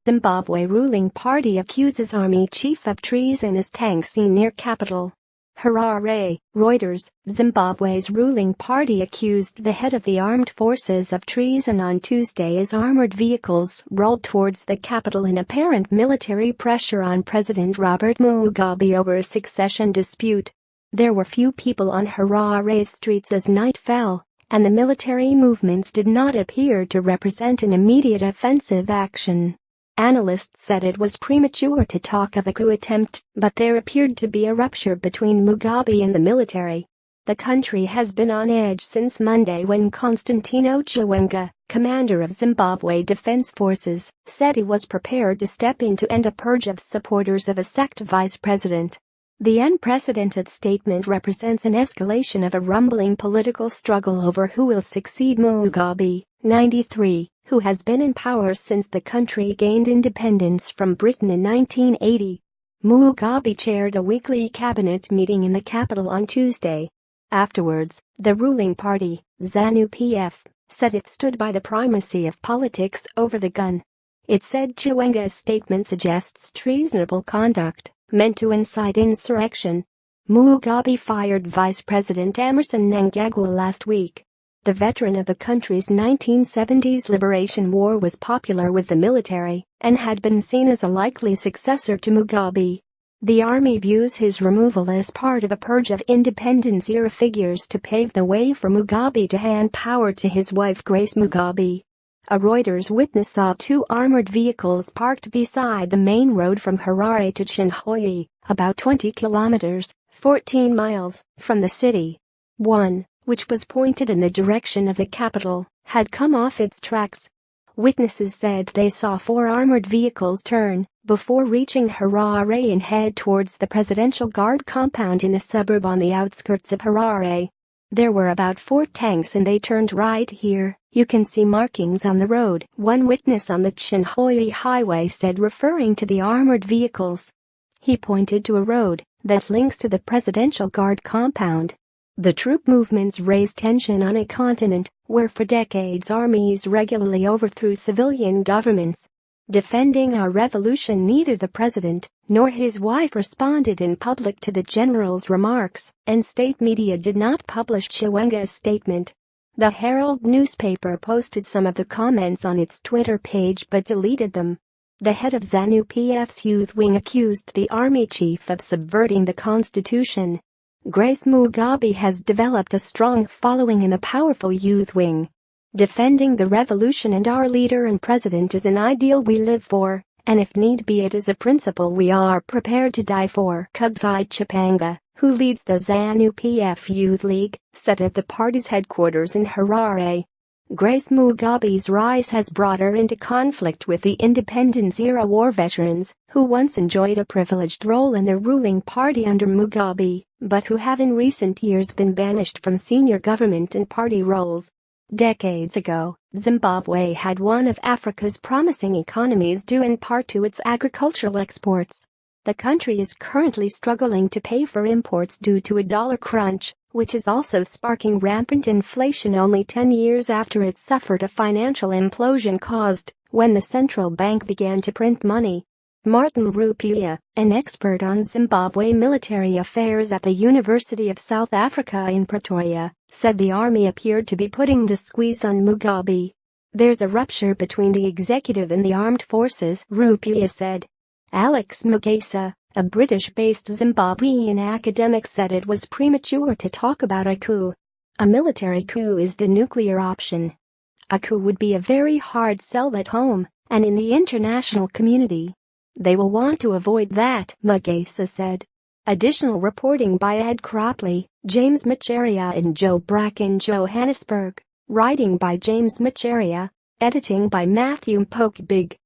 Zimbabwe ruling party accuses army chief of treason as tank seen near capital. Harare, Reuters. Zimbabwe's ruling party accused the head of the armed forces of treason on Tuesday as armored vehicles rolled towards the capital in apparent military pressure on President Robert Mugabe over a succession dispute. There were few people on Harare's streets as night fell, and the military movements did not appear to represent an immediate offensive action. Analysts said it was premature to talk of a coup attempt, but there appeared to be a rupture between Mugabe and the military. The country has been on edge since Monday when Constantino Chiwenga, commander of Zimbabwe Defense Forces, said he was prepared to step in to end a purge of supporters of a sacked vice president. The unprecedented statement represents an escalation of a rumbling political struggle over who will succeed Mugabe, 93, who has been in power since the country gained independence from Britain in 1980. Mugabe chaired a weekly cabinet meeting in the capital on Tuesday. Afterwards, the ruling party, ZANU-PF, said it stood by the primacy of politics over the gun. It said Chiwenga's statement suggests treasonable conduct meant to incite insurrection. Mugabe fired Vice President Emmerson Mnangagwa last week. The veteran of the country's 1970s liberation war was popular with the military and had been seen as a likely successor to Mugabe. The army views his removal as part of a purge of independence-era figures to pave the way for Mugabe to hand power to his wife Grace Mugabe. A Reuters witness saw two armored vehicles parked beside the main road from Harare to Chinhoyi, about 20 kilometers, 14 miles, from the city. One, which was pointed in the direction of the capital, had come off its tracks. Witnesses said they saw four armored vehicles turn before reaching Harare and head towards the Presidential Guard compound in a suburb on the outskirts of Harare. There were about 4 tanks and they turned right here. You can see markings on the road, one witness on the Chinhoyi highway said, referring to the armored vehicles. He pointed to a road that links to the Presidential Guard compound. The troop movements raised tension on a continent where for decades armies regularly overthrew civilian governments. Defending our revolution, neither the president nor his wife responded in public to the general's remarks, and state media did not publish Chiwenga's statement. The Herald newspaper posted some of the comments on its Twitter page but deleted them. The head of ZANU-PF's youth wing accused the army chief of subverting the constitution. Grace Mugabe has developed a strong following in a powerful youth wing. Defending the revolution and our leader and president is an ideal we live for, and if need be it is a principle we are prepared to die for, Kudzai Chipanga, who leads the ZANU-PF Youth League, said at the party's headquarters in Harare. Grace Mugabe's rise has brought her into conflict with the independence-era war veterans, who once enjoyed a privileged role in the ruling party under Mugabe, but who have in recent years been banished from senior government and party roles. Decades ago, Zimbabwe had one of Africa's promising economies due in part to its agricultural exports. The country is currently struggling to pay for imports due to a dollar crunch, which is also sparking rampant inflation only 10 years after it suffered a financial implosion caused when the central bank began to print money. Martin Rupia, an expert on Zimbabwe military affairs at the University of South Africa in Pretoria, said the army appeared to be putting the squeeze on Mugabe. There's a rupture between the executive and the armed forces, Rupia said. Alex Magesa, a British-based Zimbabwean academic, said it was premature to talk about a coup. A military coup is the nuclear option. A coup would be a very hard sell at home and in the international community. They will want to avoid that, Magesa said. Additional reporting by Ed Cropley, James Macharia and Joe Bracken, Johannesburg. Writing by James Macharia. Editing by Matthew Polkbig.